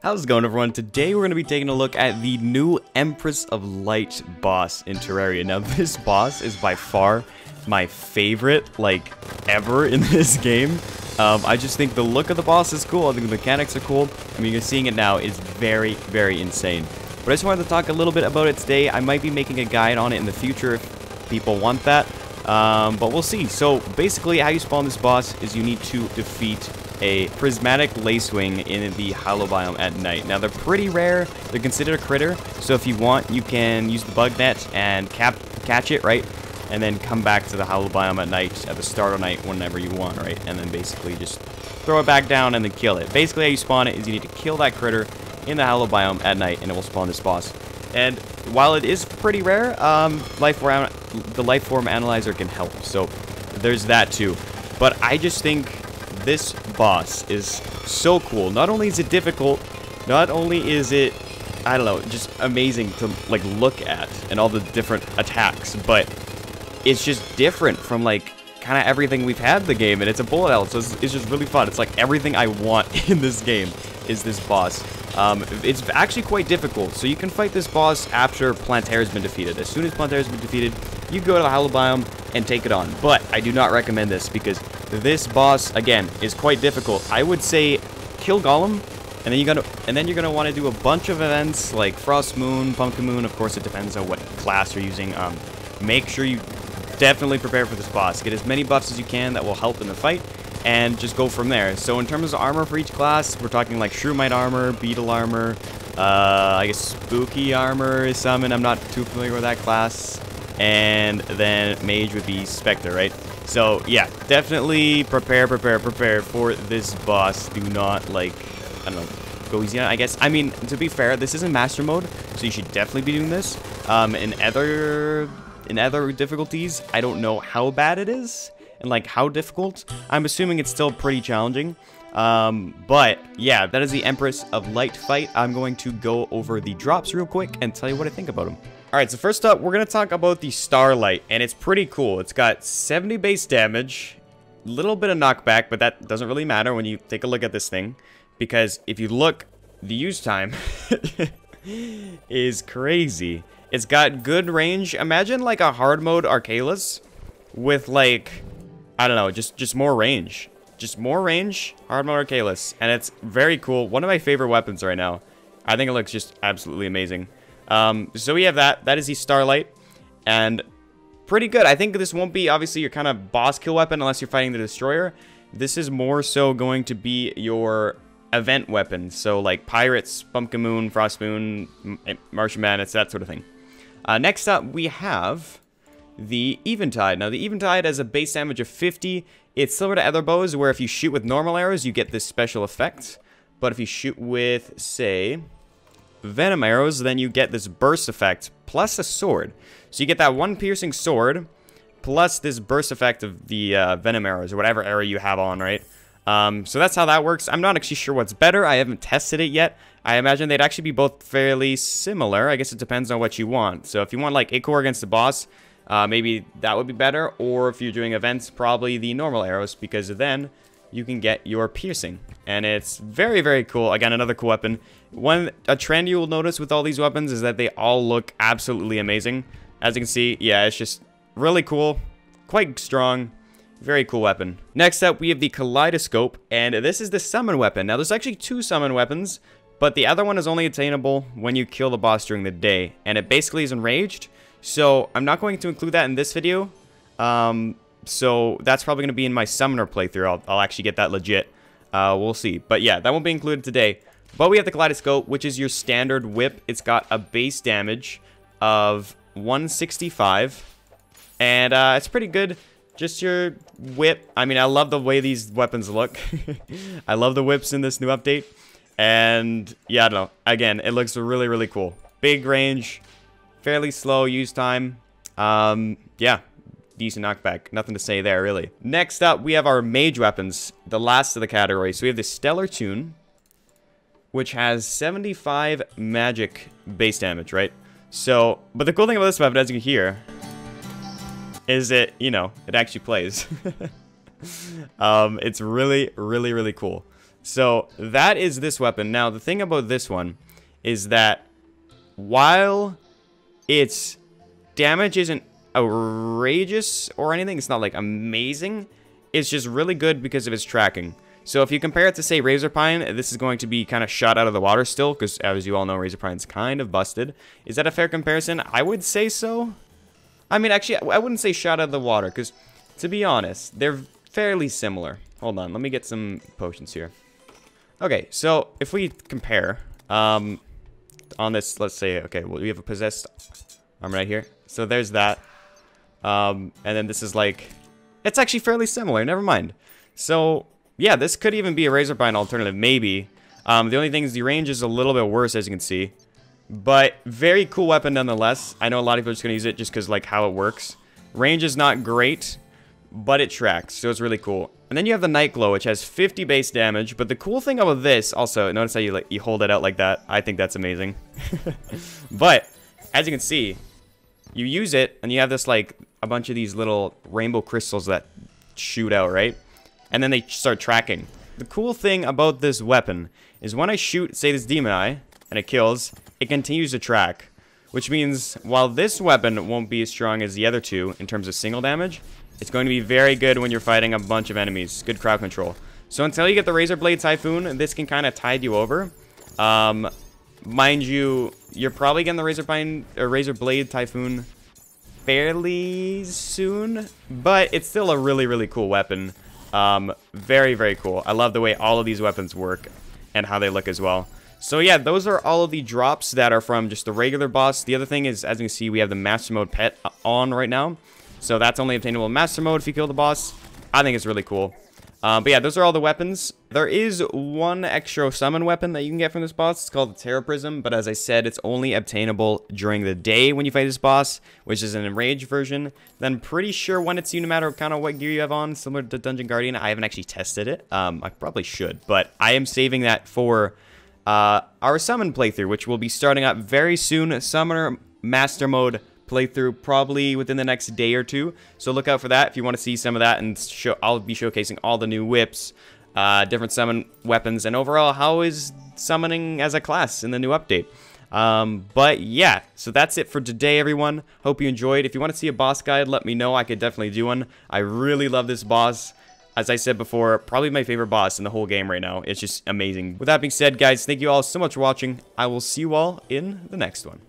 How's it going, everyone? Today we're going to be taking a look at the new Empress of Light boss in Terraria. Now, this boss is by far my favorite, ever in this game. I just think the look of the boss is cool. I think the mechanics are cool. I mean, you're seeing it now. It's very, very insane. But I just wanted to talk a little bit about it today. I might be making a guide on it in the future if people want that. But we'll see. So, basically, how you spawn this boss is you need to defeat a prismatic lacewing in the hollow biome at night. Now, they're pretty rare. They're considered a critter. So, if you want, you can use the bug net and catch it, right? And then come back to the hollow biome at night, at the start of night, whenever you want, right? And then basically just throw it back down and then kill it. Basically, how you spawn it is you need to kill that critter in the hollow biome at night, and it will spawn this boss. And while it is pretty rare, the life form analyzer can help. So there's that too. But I just think this boss is so cool. Not only is it difficult, not only is it, I don't know, just amazing to look at and all the different attacks, but it's just different from kind of everything we've had in the game, and it's a bullet hell, so it's just really fun. It's like everything I want in this game is this boss. It's actually quite difficult, so you can fight this boss after Plantair has been defeated. As soon as Plantair has been defeated, you go to the hollow biome and take it on. But I do not recommend this because this boss, again, is quite difficult. I would say kill Golem, and then you're gonna want to do a bunch of events like Frost Moon, Pumpkin Moon. Of course, it depends on what class you're using. Make sure you definitely prepare for this boss. Get as many buffs as you can that will help in the fight, and just go from there. So in terms of armor for each class, we're talking like Shroomite armor, Beetle armor, I guess Spooky armor is summon. I'm not too familiar with that class. And then Mage would be Spectre, right? So yeah, definitely prepare for this boss. Do not I don't know, go easy on it, I guess. I mean, to be fair, this isn't master mode, so you should definitely be doing this. In other difficulties, I don't know how bad it is and how difficult. I'm assuming it's still pretty challenging. But yeah, that is the Empress of Light fight. I'm going to go over the drops real quick and tell you what I think about them. Alright, so first up, we're going to talk about the Starlight, and it's pretty cool. It's got 70 base damage, a little bit of knockback, but that doesn't really matter when you take a look at this thing, because if you look, the use time is crazy. It's got good range. Imagine a hard mode Arcalis with I don't know, just more range. Just more range, hard mode Arcalis. And it's very cool. One of my favorite weapons right now. I think it looks just absolutely amazing. So we have that. That is the Starlight. And pretty good. I think this won't be, obviously, your kind of boss kill weapon unless you're fighting the Destroyer. This is more so going to be your event weapon. So Pirates, Pumpkin Moon, Frost Moon, Martian Bandits, that sort of thing. Next up, we have the Eventide. Now, the Eventide has a base damage of 50. It's similar to other bows, where if you shoot with normal arrows, you get this special effect. But if you shoot with, say, venom arrows, then you get this burst effect, plus a sword. So you get that one piercing sword, plus this burst effect of the venom arrows, or whatever arrow you have on, right? So that's how that works. I'm not actually sure what's better. I haven't tested it yet. I imagine they'd actually be both fairly similar. I guess it depends on what you want. So if you want Ichor against the boss, maybe that would be better. Or if you're doing events, probably the normal arrows, because then you can get your piercing. And it's very, very cool. Again, another cool weapon. A trend you will notice with all these weapons is that they all look absolutely amazing. As you can see, yeah, it's just really cool, quite strong. Very cool weapon. Next up, we have the Kaleidoscope, and this is the summon weapon. Now, there's actually two summon weapons, but the other one is only attainable when you kill the boss during the day, and it basically is enraged. So, I'm not going to include that in this video. So, that's probably going to be in my summoner playthrough. I'll actually get that legit. We'll see. But yeah, that won't be included today. But we have the Kaleidoscope, which is your standard whip. It's got a base damage of 165, and it's pretty good. Just your whip. I mean, I love the way these weapons look. I love the whips in this new update. And yeah, I don't know. Again, it looks really, really cool. Big range, fairly slow use time. Yeah, decent knockback. Nothing to say there, really. Next up, we have our mage weapons, the last of the category. So we have the Stellar Tune, which has 75 magic base damage, right? So, but the cool thing about this weapon, as you can hear, is it, it actually plays. It's really, really, really cool. So that is this weapon. Now, the thing about this one is that while its damage isn't outrageous or anything, it's not like amazing, it's just really good because of its tracking. So if you compare it to, say, Razorpine, this is going to be kind of shot out of the water still, because as you all know, Razorpine's kind of busted. Is that a fair comparison? I would say so. I mean, actually, I wouldn't say shot out of the water, because to be honest, they're fairly similar. Hold on, let me get some potions here. Okay, so if we compare, on this, let's say, okay, well, we have a possessed armor right here. So there's that. And then this is like, it's actually fairly similar, never mind. So, yeah, this could even be a Razorpine alternative, maybe. The only thing is the range is a little bit worse, as you can see. But very cool weapon nonetheless. I know a lot of people are just going to use it just because, like, how it works. Range is not great, but it tracks, so it's really cool. And then you have the Night Glow, which has 50 base damage. But the cool thing about this, also, notice how you hold it out like that. I think that's amazing. But, as you can see, you use it, and you have this, like, a bunch of these little rainbow crystals that shoot out, right? And then they start tracking. The cool thing about this weapon is when I shoot, say, this Demon Eye, and it kills, it continues to track. Which means, while this weapon won't be as strong as the other two in terms of single damage, it's going to be very good when you're fighting a bunch of enemies. Good crowd control. So until you get the Razor Blade Typhoon, this can kind of tide you over. Mind you, you're probably getting the Razor Blade Typhoon fairly soon, but it's still a really, really cool weapon. Very, very cool. I love the way all of these weapons work and how they look as well. So yeah, those are all of the drops that are from just the regular boss. The other thing is, as you can see, we have the Master Mode pet on right now. So that's only obtainable in Master Mode if you kill the boss. I think it's really cool. But yeah, those are all the weapons. There is one extra summon weapon that you can get from this boss. It's called the Terra Prism, but as I said, it's only obtainable during the day when you fight this boss, which is an enraged version. Then I'm pretty sure when it's you, no matter kind of what gear you have on, similar to Dungeon Guardian. I haven't actually tested it. I probably should, but I am saving that for our summon playthrough, which will be starting up very soon. Summoner Master Mode playthrough probably within the next day or two, so look out for that if you want to see some of that. And I'll be showcasing all the new whips, different summon weapons, and overall how is summoning as a class in the new update. But yeah, so that's it for today, everyone. Hope you enjoyed. If you want to see a boss guide, let me know. I could definitely do one. I really love this boss. As I said before, probably my favorite boss in the whole game right now. It's just amazing. With that being said, guys, thank you all so much for watching. I will see you all in the next one.